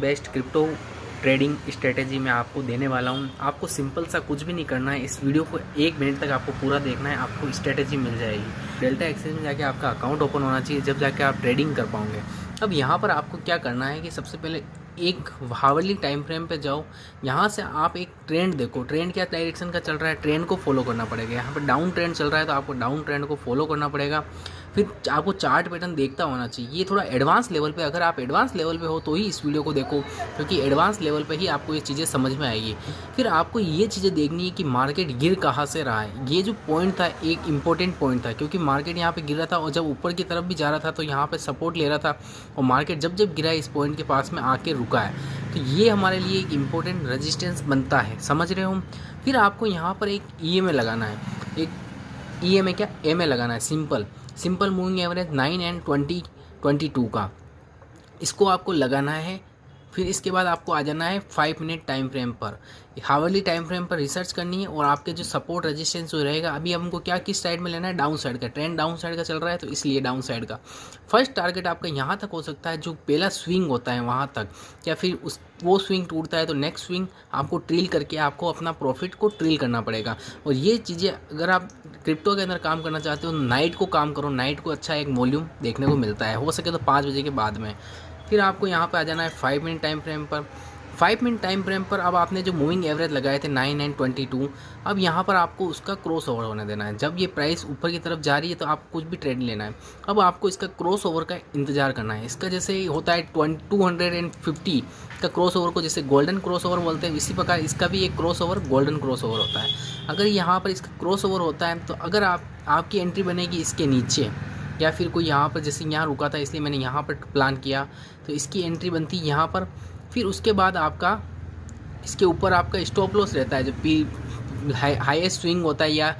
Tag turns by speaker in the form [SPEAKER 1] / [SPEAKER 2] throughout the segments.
[SPEAKER 1] Best crypto trading strategy मैं आपको देने वाला हूं। आपको सिंपल सा कुछ भी नहीं करना है, इस वीडियो को 1 मिनट तक आपको पूरा देखना है, आपको स्ट्रेटेजी मिल जाएगी। डेल्टा एक्सचेंज में जाके आपका अकाउंट ओपन होना चाहिए, जब जाके आप ट्रेडिंग कर पाओगे। अब यहाँ पर आपको क्या करना है कि सबसे पहले एक हावरली टाइम फ्रेम पे जाओ। यहाँ से आप एक ट्रेंड देखो, ट्रेंड क्या डायरेक्शन का चल रहा है, ट्रेंड को फॉलो करना पड़ेगा। यहाँ पर डाउन ट्रेंड चल रहा है तो आपको डाउन ट्रेंड को फॉलो करना पड़ेगा। फिर आपको चार्ट पैटर्न देखता होना चाहिए। ये थोड़ा एडवांस लेवल पे, अगर आप एडवांस लेवल पे हो तो ही इस वीडियो को देखो, क्योंकि एडवांस लेवल पे ही आपको ये चीज़ें समझ में आएगी। फिर आपको ये चीज़ें देखनी है कि मार्केट गिर कहाँ से रहा है। ये जो पॉइंट था एक इंपॉर्टेंट पॉइंट था, क्योंकि मार्केट यहाँ पे गिर रहा था और जब ऊपर की तरफ भी जा रहा था तो यहाँ पे सपोर्ट ले रहा था, और मार्केट जब जब गिरा इस पॉइंट के पास में आके रुका है। तो ये हमारे लिए एक इम्पोर्टेंट रेजिस्टेंस बनता है, समझ रहे हो। फिर आपको यहाँ पर एक EMA लगाना है, एक EMA क्या MA लगाना है, सिंपल मूविंग एवरेज 9 एंड 2022 का, इसको आपको लगाना है। फिर इसके बाद आपको आ जाना है 5 मिनट टाइम फ्रेम पर, हावरली टाइम फ्रेम पर रिसर्च करनी है। और आपके जो सपोर्ट रेजिस्टेंस जो रहेगा, अभी हमको क्या किस साइड में लेना है, डाउन साइड का। ट्रेंड डाउन साइड का चल रहा है तो इसलिए डाउन साइड का फर्स्ट टारगेट आपका यहाँ तक हो सकता है, जो पहला स्विंग होता है वहाँ तक, या फिर वो स्विंग टूटता है तो नेक्स्ट स्विंग आपको ट्रिल करके आपको अपना प्रॉफिट को ट्रिल करना पड़ेगा। और ये चीज़ें अगर आप क्रिप्टो के अंदर काम करना चाहते हो, नाइट को काम करो, नाइट को अच्छा एक वॉल्यूम देखने को मिलता है, हो सके तो 5 बजे के बाद में। फिर आपको यहाँ पे आ जाना है 5 मिनट टाइम फ्रेम पर। 5 मिनट टाइम फ्रेम पर अब आपने जो मूविंग एवरेज लगाए थे 9 एंड 22, अब यहाँ पर आपको उसका क्रॉस ओवर होने देना है। जब ये प्राइस ऊपर की तरफ जा रही है तो आपको कुछ भी ट्रेड लेना है। अब आपको इसका क्रॉस ओवर का इंतजार करना है। इसका जैसे होता है 250 का क्रॉस ओवर को जैसे गोल्डन क्रॉस ओवर बोलते हैं, इसी प्रकार इसका भी एक cross over golden cross over होता है। अगर यहाँ पर इसका क्रॉस ओवर होता है तो अगर आपकी एंट्री बनेगी इसके नीचे, या फिर कोई यहाँ पर जैसे यहाँ रुका था इसलिए मैंने यहाँ पर प्लान किया, तो इसकी एंट्री बनती है यहाँ पर। फिर उसके बाद आपका इसके ऊपर आपका स्टॉप लॉस रहता है, जो हाईएस्ट स्विंग होता है या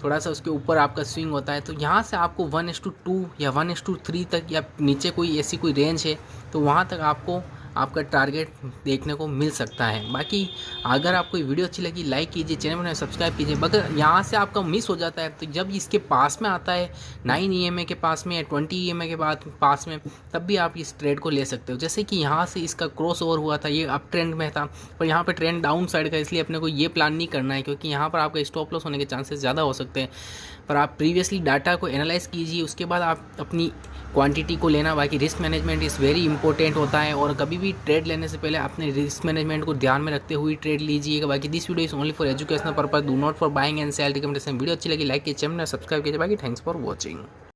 [SPEAKER 1] थोड़ा सा उसके ऊपर आपका स्विंग होता है। तो यहाँ से आपको 1:2 या 1:3 तक, या नीचे कोई ऐसी कोई रेंज है तो वहाँ तक आपको आपका टारगेट देखने को मिल सकता है। बाकी अगर आपको ये वीडियो अच्छी लगी लाइक कीजिए, चैनल में सब्सक्राइब कीजिए। अगर यहाँ से आपका मिस हो जाता है तो जब इसके पास में आता है 9 EMA के पास में या 20 EMA के बाद पास में, तब भी आप इस ट्रेड को ले सकते हो। जैसे कि यहाँ से इसका क्रॉस ओवर हुआ था, ये अप ट्रेंड में था, पर यहाँ पर ट्रेंड डाउन साइड का, इसलिए अपने को ये प्लान नहीं करना है, क्योंकि यहाँ पर आपका स्टॉप लॉस होने के चांसेस ज़्यादा हो सकते हैं। पर आप प्रीवियसली डाटा को एनालाइज कीजिए, उसके बाद आप अपनी क्वांटिटी को लेना। बाकी risk management is very important होता है, और कभी भी ट्रेड लेने से पहले अपने रिस्क मैनेजमेंट को ध्यान में रखते हुए ट्रेड लीजिएगा। बाकी this video is only for educational purpose, do not for buying and cell recommendation. Video अच्छी लगी लाइक कीजिए, चैनल सब्सक्राइब कीजिए। बाकी थैंक्स फॉर वॉचिंग।